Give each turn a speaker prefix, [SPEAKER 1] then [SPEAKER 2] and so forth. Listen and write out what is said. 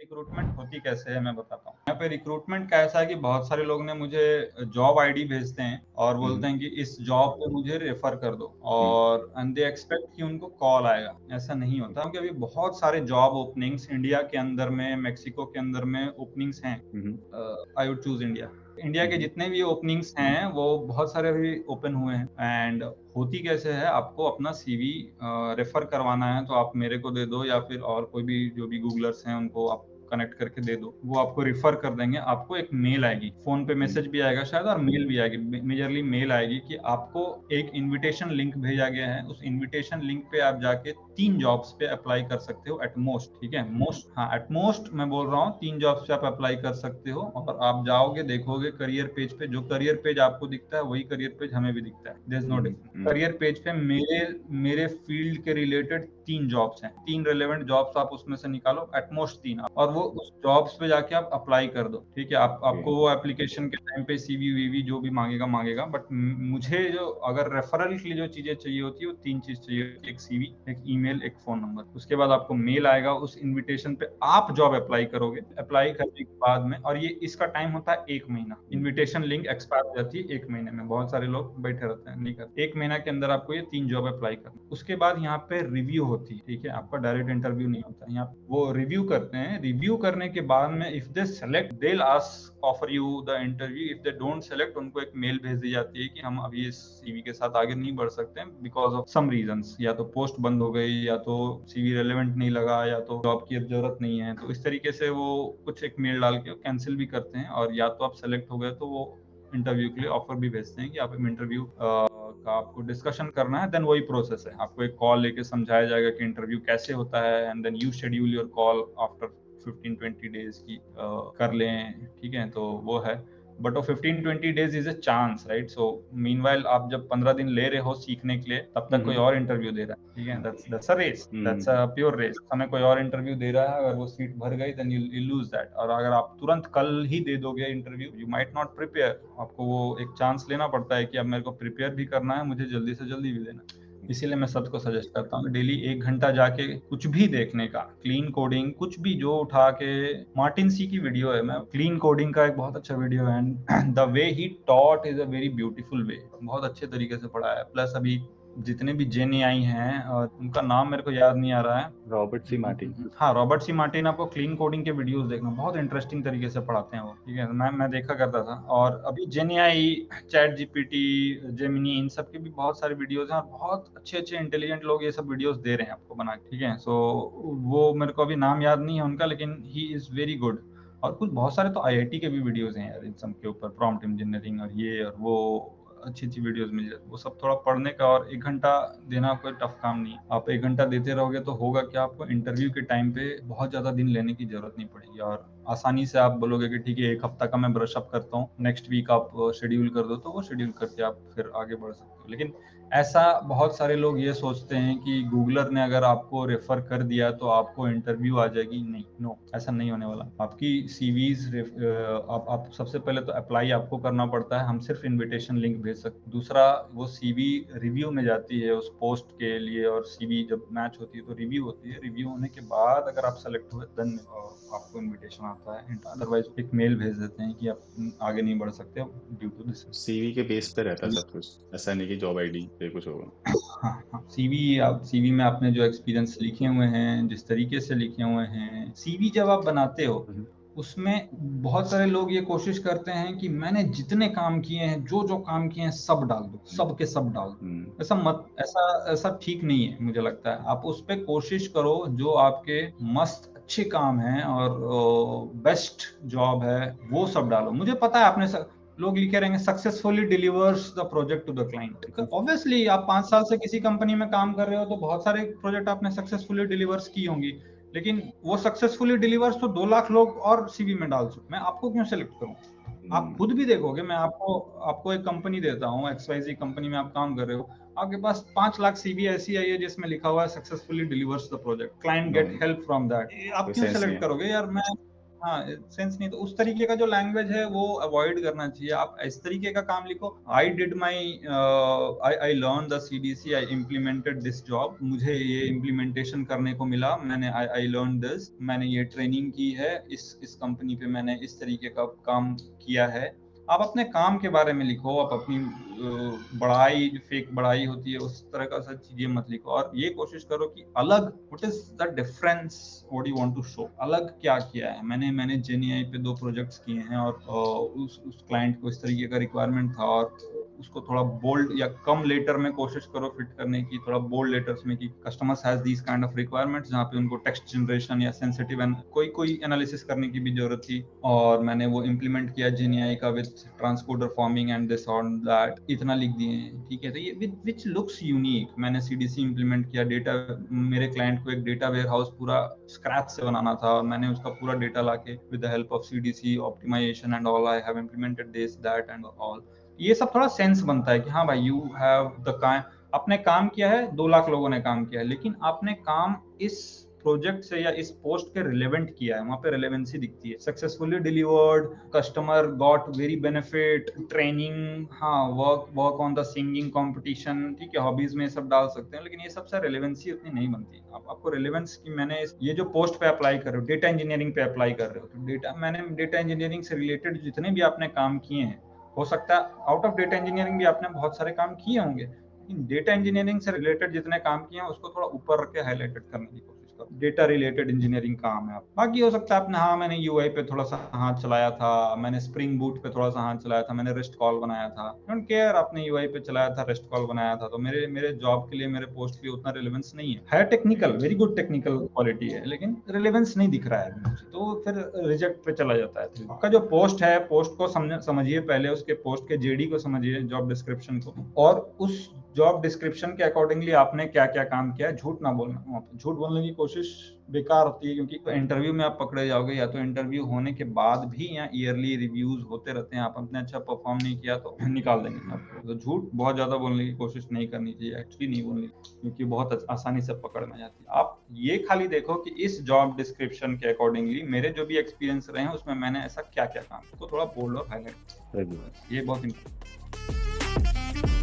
[SPEAKER 1] Recruitment होती कैसे है मैं बताता हूँ। यहाँ पे रिक्रूटमेंट का ऐसा है कि बहुत सारे लोग ने मुझे जॉब आईडी भेजते हैं और बोलते हैं कि इस जॉब पे मुझे रेफर कर दो और एंड दे एक्सपेक्ट कि उनको कॉल आएगा। ऐसा नहीं होता क्योंकि अभी बहुत सारे जॉब ओपनिंग्स इंडिया के अंदर में, मेक्सिको के अंदर में ओपनिंग्स हैं। I would choose India. India के जितने भी ओपनिंग्स हैं वो बहुत सारे अभी ओपन हुए हैं। एंड होती कैसे है, आपको अपना सीवी रेफर करवाना है तो आप मेरे को दे दो या फिर और कोई भी जो भी गूगलर्स हैं उनको आप कनेक्ट करके दे दो, वो आपको रिफर कर देंगे। आपको एक मेल आएगी, फोन पे मैसेज भी आएगा शायद और मेल भी आएगी। मेजरली मेल आएगी कि आपको एक इनविटेशन लिंक भेजा गया है, उस इनविटेशन लिंक पे आप जाके 3 जॉब्स पे अप्लाई कर सकते हो एट मोस्ट। ठीक है, मोस्ट, हाँ एट मोस्ट मैं बोल रहा हूँ 3 जॉब्स पे आप अप्लाई कर सकते हो। और आप जाओगे, देखोगे करियर पेज पे, जो करियर पेज आपको दिखता है वही करियर पेज हमें भी दिखता है। There is no difference. Career page पे मेरे फील्ड के रिलेटेड 3 जॉब्स हैं, 3 रेलेवेंट जॉब्स आप उसमें से निकालो, एट मोस्ट 3, और वो उस जॉब्स पे जाके आप अप्लाई कर दो। ठीक है, आपको वो एप्लीकेशन के टाइम पे सीवी वीवी जो भी मांगेगा। बट मुझे जो अगर रेफरल के लिए जो चीजें चाहिए होती है वो 3 चीज चाहिए, एक सीवी, एक ईमेल, एक फोन नंबर। उसके बाद आपको मेल आएगा, उस इन्विटेशन पे आप जॉब अप्लाई करोगे। अप्लाई करने के बाद में, और ये इसका टाइम होता है 1 महीना। इन्विटेशन लिंक एक्सपायर हो जाती है 1 महीने में। बहुत सारे लोग बैठे रहते हैं, नहीं करते। 1 महीना के अंदर आपको ये 3 जॉब अप्लाई करना। उसके बाद यहाँ पे रिव्यू होती है। ठीक है, आपका डायरेक्ट इंटरव्यू नहीं होता, यहाँ वो रिव्यू करते हैं। रिव्यू करने के बाद में if they select they will ask offer you the interview. If they don't select, उनको एक मेल भेज दी जाती है कि हम अभी इस सीवी के साथ आगे नहीं बढ़ सकते हैं बिकॉज ऑफ सम रीजंस। या तो पोस्ट बंद हो गई, या तो सीवी रेलेवेंट नहीं लगा, या तो जॉब की अब जरूरत नहीं है। तो इस तरीके से वो कुछ एक मेल डाल के कैंसिल भी करते हैं। और या तो आप सेलेक्ट हो गए तो वो इंटरव्यू के लिए ऑफर भी भेजते हैं कि आप इंटरव्यू का आपको डिस्कशन करना है। देन वही प्रोसेस है, आपको एक कॉल लेके समझाया जाएगा कि इंटरव्यू कैसे होता है। And then you schedule your call after 15-20 days की कर लें। ठीक है, तो वो है। बट वो 15-20 days is a chance, right? So meanwhile आप जब 15 दिन ले रहे हो सीखने के लिए, तब तक कोई और इंटरव्यू दे रहा है। ठीक है, that's a race, that's a pure race. हमें कोई और इंटरव्यू दे रहा है, अगर वो सीट भर गई देन यू लूज दैट। और अगर आप तुरंत कल ही दे दोगे interview, you might not prepare. आपको वो एक चांस लेना पड़ता है कि अब मेरे को प्रिपेयर भी करना है, मुझे जल्दी से जल्दी भी देना है। इसीलिए मैं सबको सजेस्ट करता हूँ डेली 1 घंटा जाके कुछ भी देखने का, क्लीन कोडिंग, कुछ भी जो उठा के। मार्टिन सी की वीडियो है, मैं क्लीन कोडिंग का एक बहुत अच्छा वीडियो है। And the way he taught is a very beautiful way, बहुत अच्छे तरीके से पढ़ाया है। प्लस अभी जितने भी जेन एआई हैं, और उनका नाम मेरे को याद नहीं आ रहा है,
[SPEAKER 2] रॉबर्ट सी मार्टिन।
[SPEAKER 1] हाँ, रॉबर्ट सी मार्टिन। आपको क्लीन कोडिंग के वीडियोस देखना, बहुत इंटरेस्टिंग तरीके से पढ़ाते हैं वो। ठीक है, मैं देखा करता था। और अभी जेन एआई, चैट जीपीटी, जेमिनी, इन सब के भी बहुत सारे वीडियोस हैं और बहुत अच्छे अच्छे इंटेलिजेंट लोग ये सब वीडियोस दे रहे हैं आपको बना के। ठीक है, सो वो मेरे को अभी नाम याद नहीं है उनका, लेकिन ही इज वेरी गुड। और कुछ बहुत सारे तो आईआईटी के भी वीडियोस हैं यार इन सब के ऊपर, प्रॉम्प्ट इंजीनियरिंग और ये और वो, अच्छी अच्छी वीडियोस मिल जाती है। वो सब थोड़ा पढ़ने का, और 1 घंटा देना कोई टफ काम नहीं है। आप 1 घंटा देते रहोगे तो होगा क्या, आपको इंटरव्यू के टाइम पे बहुत ज्यादा दिन लेने की जरूरत नहीं पड़ेगी। और आसानी से आप बोलोगे कि ठीक है 1 हफ्ता का मैं ब्रश अप करता हूँ, नेक्स्ट वीक आप शेड्यूल कर दो, तो वो शेड्यूल करके आप फिर आगे बढ़ सकते हो। लेकिन ऐसा बहुत सारे लोग ये सोचते हैं कि गूगलर ने अगर आपको रेफर कर दिया तो आपको इंटरव्यू आ जाएगी। नहीं, नो, ऐसा नहीं होने वाला। आपकी सीवीज आप सबसे पहले तो अप्लाई आपको करना पड़ता है, हम सिर्फ इनविटेशन लिंक भेज सकते। दूसरा, वो सीवी रिव्यू में जाती है उस पोस्ट के लिए, और सीवी जब मैच होती है तो रिव्यू होती है। रिव्यू होने के बाद अगर आप सेलेक्ट हुए देन आपको इनविटेशन आता है। अदरवाइज एक मेल भेज देते हैं कि आप आगे नहीं बढ़ सकते ड्यू टू दिस।
[SPEAKER 2] सीवी के बेस पे रहता है सब कुछ, ऐसा नहीं कि जॉब आईडी पे कुछ होगा।
[SPEAKER 1] हाँ हाँ, सीवी में आपने जो एक्सपीरियंस लिखे हुए हैं, जिस तरीके से लिखे हुए हैं, सीवी जब आप बनाते हो उसमें बहुत सारे लोग ये कोशिश करते हैं कि मैंने जितने काम किए हैं, जो जो काम किए हैं सब डाल दो, सब के सब डाल दो। ऐसा ठीक नहीं है मुझे लगता है। आप उस पर कोशिश करो जो आपके मस्त अच्छे काम हैं और बेस्ट जॉब है वो सब डालो। मुझे पता है आपने लोग लिखे रहेंगे successfully delivers the project to the client. Obviously आप 5 साल से किसी कंपनी में काम कर रहे हो तो बहुत सारे प्रोजेक्ट आपने सक्सेसफुली डिलीवर्स की होंगी, लेकिन वो सक्सेसफुली डिलीवर्स तो 2 लाख लोग और सीवी में डाल सकते। मैं आपको क्यों सेलेक्ट करूं? आप खुद भी देखोगे, मैं आपको एक कंपनी देता हूँ, XYZ कंपनी में आप काम कर रहे हो, आपके पास 5 लाख सीवी ऐसी आई है जिसमें लिखा हुआ है successfully delivers the project, client get help from that. आप
[SPEAKER 2] कोई
[SPEAKER 1] क्यों
[SPEAKER 2] सेंस नहीं
[SPEAKER 1] सेलेक्ट
[SPEAKER 2] है।
[SPEAKER 1] करोगे यार? मैं हाँ सेंस नहीं, तो उस तरीके का जो लैंग्वेज है वो अवॉइड करना चाहिए। आप इस तरीके का काम लिखो, I did my I learn the CDC, I implemented this job, मुझे ये इम्प्लीमेंटेशन करने को मिला, मैंने आई लर्न दिस, मैंने ये ट्रेनिंग की है, इस कंपनी पे मैंने इस तरीके का काम किया है। आप अपने काम के बारे में लिखो, आप अपनी बड़ाई, फेक बड़ाई होती है उस तरह का सब चीजें मत लिखो, और ये कोशिश करो कि अलग, what is the difference, what you want to show, अलग क्या किया है। मैंने जेनीआई पे 2 प्रोजेक्ट्स किए हैं, और उस क्लाइंट को इस तरीके का रिक्वायरमेंट था, और उसको थोड़ा बोल्ड या कम लेटर में कोशिश करो फिट करने की, थोड़ा बोल्ड लेटर्स में, कि customers has these kind of requirements, जहाँ पे उनको टेक्स्ट जनरेशन या सेंसिटिव कोई एनालिसिस करने की भी जरूरत थी, और मैंने वो इम्प्लीमेंट किया जेनीआई का with transcoder forming and this on that, इतना लिख दिए हैं, ठीक है। तो ये विच लुक्स यूनिक। मैंने CDC इम्प्लीमेंट किया, डेटा, मेरे क्लाइंट को एक डेटा वेयर हाउस पूरा स्क्रैच से बनाना था, और मैंने उसका पूरा डेटा लाके with the help of CDC optimisation and all, I have implemented this that and all. ये सब थोड़ा सेंस बनता है कि हाँ भाई, यू हैव द आपने काम किया है, 2 लाख लोगों ने काम किया है, लेकिन आपने काम इस प्रोजेक्ट से या इस पोस्ट के रिलेवेंट किया है, वहां पे रिलेवेंसी दिखती है। Successfully delivered, customer got very benefit, training, हाँ, work on the singing competition, ठीक है, हॉबीज में सब डाल सकते हैं, लेकिन ये सबसे रिलेवेंसी उतनी नहीं बनती। आपको रिलेवेंस की, मैंने ये जो पोस्ट पे अप्लाई कर रहे हो, डेटा इंजीनियरिंग पे अप्लाई कर रहे हो, तो मैंने डेटा इंजीनियरिंग से रिलेटेड जितने भी आपने काम किए हैं, हो सकता है आउट ऑफ डेटा इंजीनियरिंग भी आपने बहुत सारे काम किए होंगे, लेकिन डेटा इंजीनियरिंग से रिलेटेड जितने काम किए हैं उसको थोड़ा ऊपर रख के हाईलाइटेड करने की कोशिश करो। डेटा रिलेटेड इंजीनियरिंग काम है। बाकी हो सकता है आपने, हाँ, मैंने यूआई पे थोड़ा सा हाथ चलाया था, मैंने स्प्रिंग बूट पे थोड़ा सा हाथ चलाया था, मैंने रेस्ट कॉल बनाया था, डोंट केयर, आपने यूआई पे चलाया था, रेस्ट कॉल बनाया था, तो मेरे जॉब के लिए, मेरे पोस्ट पे उतना रिलेवेंस नहीं है technical, very good technical quality है, लेकिन रिलेवेंस नहीं दिख रहा है मुझे, तो फिर रिजेक्ट पे चला जाता है। आपका जो पोस्ट है, पोस्ट को समझिए पहले, उसके पोस्ट के जेडी को समझिए, जॉब डिस्क्रिप्शन को, और उस जॉब डिस्क्रिप्शन के अकॉर्डिंगली आपने क्या क्या काम किया है। झूठ ना बोलना, झूठ बोलने की कोशिश बेकार होती है, क्योंकि इंटरव्यू में आप पकड़े जाओगे, या तो इंटरव्यू होने के बाद भी, या ईयरली रिव्यूज होते रहते हैं, आप अपने अच्छा परफॉर्म नहीं किया तो निकाल देंगे आपको। तो झूठ बहुत ज्यादा बोलने की कोशिश नहीं करनी चाहिए, एक्चुअली नहीं बोलनी, क्योंकि बहुत आसानी से पकड़ में जाती है। आप ये खाली देखो कि इस जॉब डिस्क्रिप्शन के अकॉर्डिंगली मेरे जो भी एक्सपीरियंस रहे हैं उसमें मैंने ऐसा क्या क्या काम, तो थोड़ा बोल्ड और हाईलाइट, ये बहुत इंपॉर्टेंट।